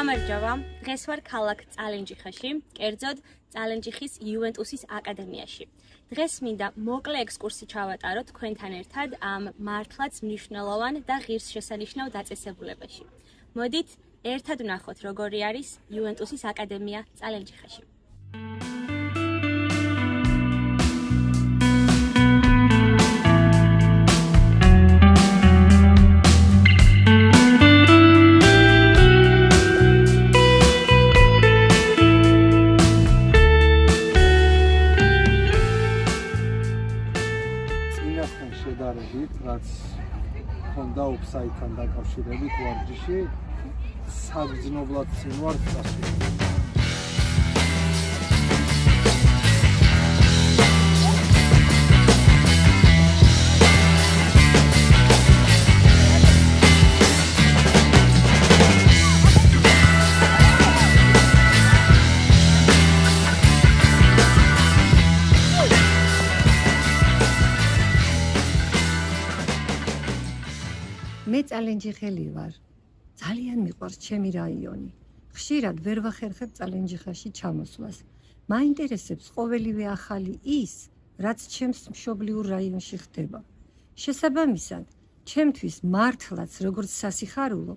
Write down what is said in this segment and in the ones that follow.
გამარჯობა, დღეს ვარ ქალაქ წალენჯიხაში, კერძოდ წალენჯიხის იუვენტუსის აკადემიაში. დღეს მინდა მოკლე ექსკურსი ჩავატარო თქვენთან ერთად ამ მართლაც მნიშვნელოვან და ღირსშესანიშნავ დაწესებულებაში. მოდით, ერთად ვნახოთ, როგორი არის იუვენტუსის აკადემია წალენჯიხაში. რაც ხონდა ოფსაიდთან დაკავშირებით ვარჯიში საგრძნობლად ვარ წასული. მე წალენჯიხელი ვარ. ძალიან მიყვარს ჩემი რაიონი. ხშირად ვერ ვახერხებ წალენჯიხაში ჩამოსვლას. მაინტერესებს ყოველივე ახალი ის, რაც ჩემს მშობლიურ რაიონში ხდება. შესაბამისად, ჩემთვის მართლაც როგორც სასიხარულო,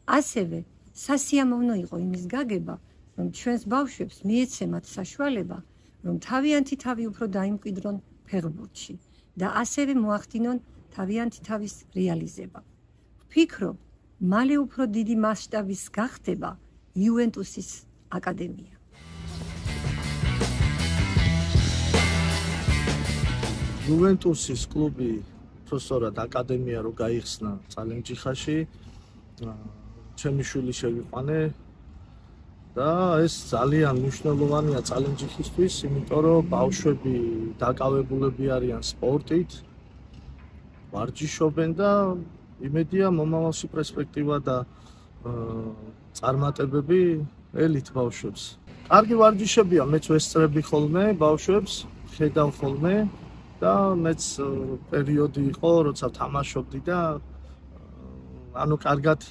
ასევე სასიამოვნო იყო იმის გაგება, რომ ჩვენს ბავშვებს მიეცემათ საშუალება, რომ თავიანთი თავი უფრო დაიმკვიდრონ ფეხბურთში და ასევე მოახდინონ თავიანთი თავის რეალიზება. ვფიქრობ, მალე უფრო დიდი მასშტაბის გახდება იუვენტუსის აკადემია. იუვენტუსის კლუბი თორსორად აკადემია რო გაიხსნა წალენჯიხაში, ჩემი შვილი შევიყვანე და ეს ძალიან მნიშვნელოვანია წალენჯიხისთვის, იმიტომ რომ ბავშვები დაკავებულები არიან სპორტით, ვარჯიშობენ და იმედია მომავალში პერსპექტივა და წარმატებები ელით ბავშვებს. კარგი ვარჯიშებია, მეც ვესწრები ხოლმე ბავშვებს, ხედავ ხოლმე და მეც პერიოდი იყო, როცა თამაშობდი და ანუ კარგად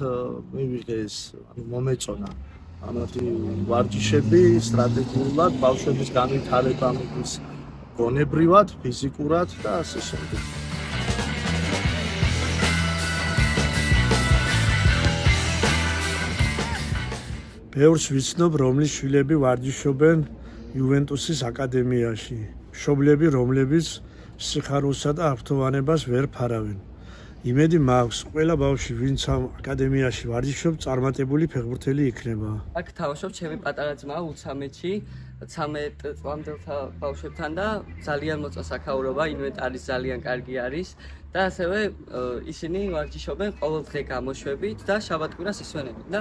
მივიღე ეს, ანუ მომეწონა ამათი ვარჯიშები სტრატეგიულად ბავშვების განვითარება მიდის გონებრივად, ფიზიკურად და ასე შემდეგ. ბევრს ვიცნობ, რომლის შვილები ვარჯიშობენ იუვენტუსის აკადემიაში. მშობლები, რომლებიც სიხარულსა და აღფრთოვანებას ვერ ფარავენ. იმედი მაქვს, ყველა ბავშვი, ვინც ამ აკადემიაში ვარჯიშობს, წარმატებული ფეხბურთელი იქნება. აქ თამაშობ ჩემი პატარა ძმა 13-ში, 13 წლამდელთა ბავშვებთან და ძალიან მოწონს აქაურობა, ინვენტარი ძალიან კარგი არის და ასევე ისინი ვარჯიშობენ ყოველ დღე გამოშვებით და შაბათ-კვირას ისვენებენ და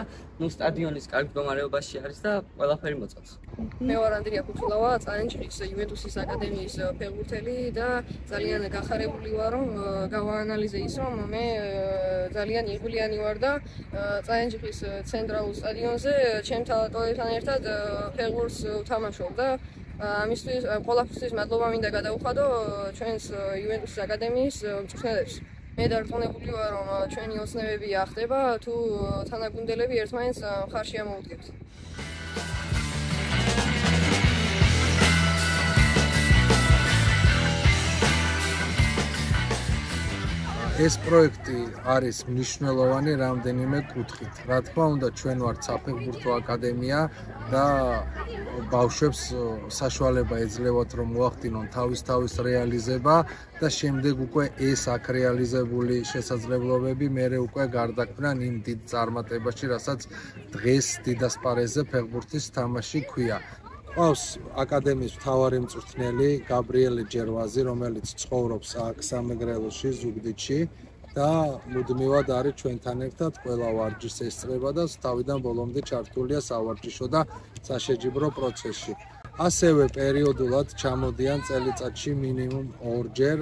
სტადიონის კარგ მდგომარეობაში არის და ყველაფერი მოწონს. მე ვარ ანდრია ქუთულავა, წალენჯიხის იუვენტუსის აკადემიის ფეხბურთელი და ძალიან გახარებული ვარ, რომ გავაანალიზე ის, რომ მე ძალიან იღბლიანი ვარ და წალენჯიხის ცენტრალურ სტადიონზე ჩემთან ტოებთან ერთად ფეხბურთს ვთამაშობ და ამისთვის ყველაფერთვის მადლობა მინდა გადავუხადო ჩვენს იუვენტუსის აკადემიის მწვრთნელებს. მე დარწმუნებული ვარ, რომ ჩვენი ოცნებები ახდება, თუ თანაგუნდელები ერთმანეთს მხარში ამოვუდგებთ. ეს პროექტი არის მნიშვნელოვანი რამდენიმე კუთხით. რა თქმა უნდა, ჩვენ ვართ საფეხბურთო აკადემია და ბავშვებს საშუალება ეძლევათ, რომ მოახდინონ თავის რეალიზება და შემდეგ უკვე ეს აქ რეალიზებული შესაძლებლობები მერე უკვე გარდაქმნან იმ დიდ წარმატებაში, რასაც დღეს დიდასპარეზე ფეხბურთის თამაში ქვია. ყავს აკადემიის მთავარი მწვრთნელი გაბრიელე ჯერვაზი, რომელიც ცხოვრობს აქ სამეგრელოში, ზუგდიდში და მუდმივად არის ჩვენთან ერთად, ყველა ვარჯიშს ესწრება და თავიდან ბოლომდე ჩართულია სავარჯიშო და საშეჯიბრო პროცესში. ასევე პერიოდულად ჩამოდიან წელიწადში მინიმუმ 2 ჯერ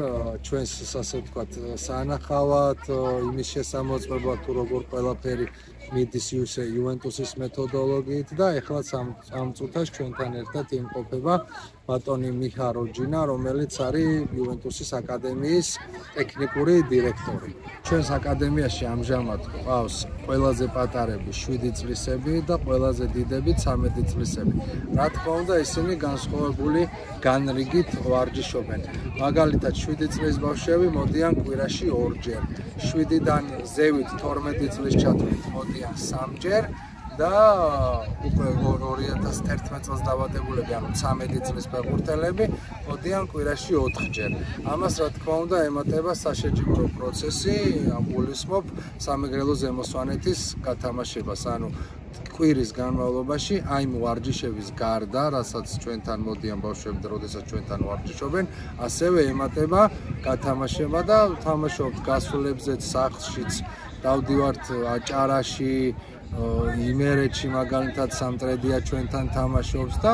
ჩვენს ასე ვთქვათ, სანახავად, იმის შესამოწმებლად თუ როგორ ყველაფერი მიდის იუვენტუსის მეთოდოლოგიით და ეხლა ამ წუთას ჩვენთან ერთად იმყოფება ბატონი მიხა როჯინა, რომელიც არის იუვენტუსის აკადემიის ტექნიკური დირექტორი. ჩვენს აკადემიაში ამჟამად ყავს ყველაზე პატარები 7 წლისები და ყველაზე დიდები 13 წლისები. რა თქმა უნდა, ისინი განსხვავებული განრიგით ვარჯიშობენ. მაგალითად 7 წლის ბავშვები მოდიან კვირაში 2-ჯერ, 7-დან ზევით 12 წლის ჩათვლით მოდიან 3-ჯერ და უკვე 2011 წელს დაბადებულები, ანუ 13 წლის ფეხბურთელები მოდიან კვირაში 4-ჯერ. ამას რა თქმა უნდა ემატება საშეჯიბრო პროცესი, გულისხმობ სამეგრელო ზემოსვანეთის გათამაშებას, ანუ კვირის განმავლობაში აი ვარჯიშების გარდა, რასაც ჩვენთან მოდიან ბავშვები და როდესაც ჩვენთან ვარჯიშობენ, ასევე ემატება გათამაშება და ვთამაშობთ გასულებზეც, სახლშიც, დავდივართ აჭარაში, იმერეთში მაგალითად სამტრედია ჩვენთან თამაშობს და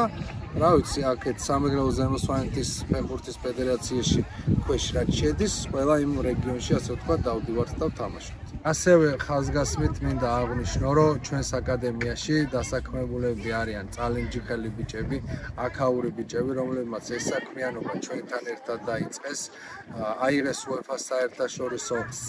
რა ვიცი, აქეთ სამეგრელო ზემოსვანეთის ფეხბურთის ფედერაციაში ქვეშ რაც შედის, ყველა იმ რეგიონში ასე ვთქვათ დავდივართ და ვთამაშობთ. ასევე ხაზგასმით მინდა აღვნიშნო, რომ ჩვენს აკადემიაში დასაქმებულები არიან წალენჯიხელი ბიჭები, აქაური ბიჭები, რომლებმაც ეს საქმიანობა ჩვენთან ერთად დაიწყეს, აიღეს UEFA-ს საერთაშორისო C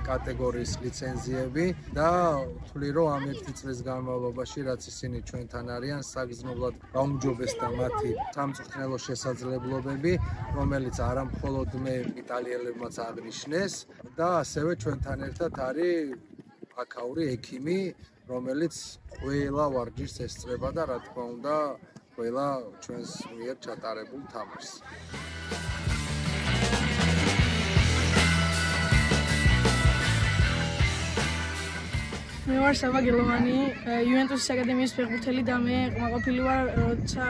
კატეგორიის ლიცენზიები და ვთვლი, რომ ამ 1 წლის განმავლობაში, რაც ისინი ჩვენთან არიან, საგრძნობლად გაუმჯობესდა მათი სამწვრთნელო შესაძლებლობები, რომელიც არა მხოლოდ მე იტალიელებმაც აღნიშნეს და ასევე ჩვენთან ერთად არის აქაური ექიმი, რომელიც ყველა ვარჯიშს ესწრება და რა თქმა უნდა, ყველა ჩვენს მიერ ჩატარებულ თამაშს. მე ვარ საბა გელოვანი, იუვენტუსის აკადემიის ფეხბურთელი და მე ყმაყოფილი ვარ, როცა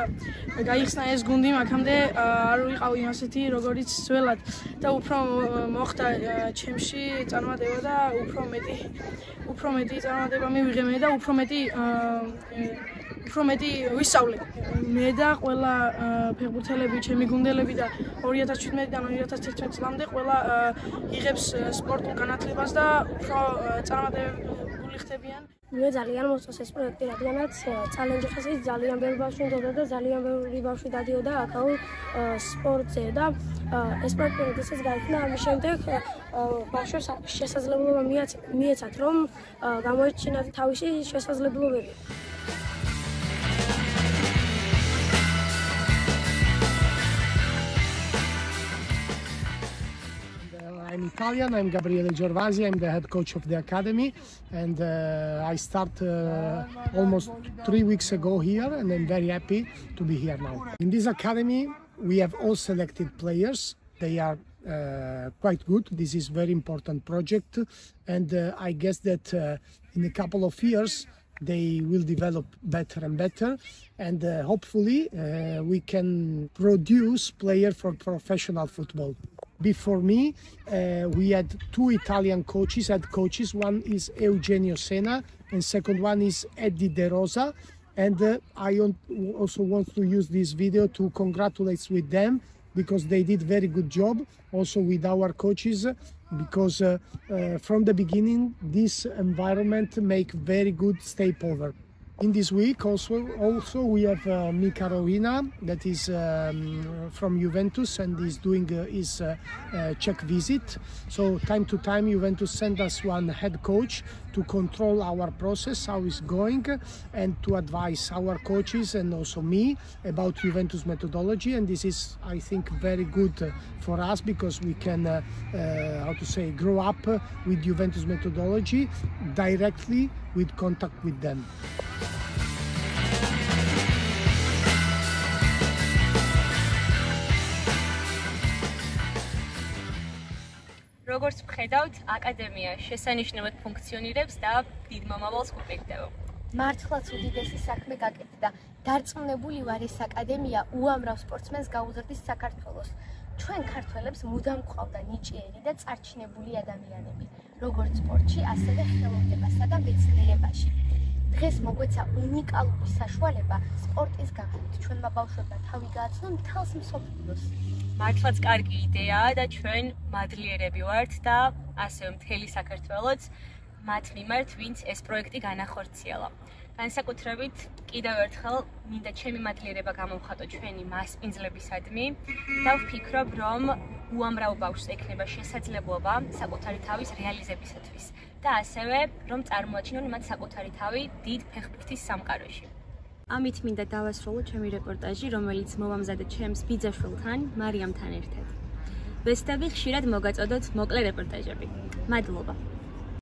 გაიხსნა ეს გუნდი, აქამდე არ ვიყავი ასეთი როგორიც ძველად და უფრო მოხდა ჩემში წარმატება და უფრო მეტი წარმატება მივიღე და უფრო მეტი ვისწავლე. მე და ყველა ფეხბურთელები, ჩემი გუნდელები და 2017-დან 2011 წლამდე ყველა იღებს სპორტულ განათლებას და უფრო წარმატებული ხდებიან. მე ძალიან მოსწონს ეს პროექტი, რადგანაც წალენჯიხის ძალიან ბევრი ბავშვი მდოდა და ძალიან ბევრი ბავშვი დადიოდა აქაურ სპორტზე და ეს პროექტი როდესაც გაიხსნა, ამის შემდეგ ბავშვებს შესაძლებლობა მიეცათ, რომ გამოეჩინათ თავისი შესაძლებლობები. I'm Italian, I'm Gabriele Gervasi, I'm the head coach of the academy and I started almost 3 weeks ago here and I'm very happy to be here now. In this academy we have all selected players, they are quite good, this is a very important project and I guess that in a couple of years they will develop better and better and hopefully we can produce players for professional football. Before me, we had 2 Italian coaches, head coaches. One is Eugenio Sena and second one is Eddie De Rosa. And I also want to use this video to congratulate with them because they did very good job. Also with our coaches because from the beginning this environment make very good step over. In this week also we have Mika Rowina that is from Juventus and is doing his Czech visit. So time to time Juventus send us one head coach to control our process, how it's going, and to advise our coaches and also me about Juventus methodology. And this is, I think, very good for us because we can, grow up with Juventus methodology directly with contact with them. როგორც ვხედავთ, აკადემია შესანიშნავად ფუნქციონირებს და დიდ მომავალს გვეკეთება. მართლაც უდიდესი საქმე გაკეთდა. დარწმუნებული ვარ, ეს აკადემია უამრავ სპორტსმენს გაუზრდის საქართველოს. ჩვენ ქართველებს მუდამ გვყავდა ნიჭიერი და წარჩინებული ადამიანები, როგორც სპორტში, ასევე ხელოვნებასა და მეცნიერებაში. დღეს მოგვეცა უნიკალური საშუალება სპორტის გავლით ჩვენმა ბავშვებმა თავი გააცნონ მთელს მსოფლიოს. მართლაც კარგი იდეაა და ჩვენ მადლიერები ვართ და ასევე მთელი საქართველოც მათ მიმართ, ვინც ეს პროექტი განახორციელა. განსაკუთრებით კიდევ ერთხელ მინდა ჩემი მადლიერება გამოვხატო ჩვენი მასპინძლებისადმი და ვფიქრობ, რომ უამრავ ბავშვს ექნება შესაძლებლობა საკუთარი თავის რეალიზებისათვის და ასევე რომ წარმოაჩინონ მათ საკუთარი თავი დიდ ფეხბურთის სამყაროში. ამით მინდა დავასრულო ჩემი რეპორტაჟი, რომელიც მოვამზადე ჩემს ბიძაშვილთან, მარიამთან ერთად. ვესწრები ხშირად მოგაწოდოთ მოკლე რეპორტაჟები. მადლობა.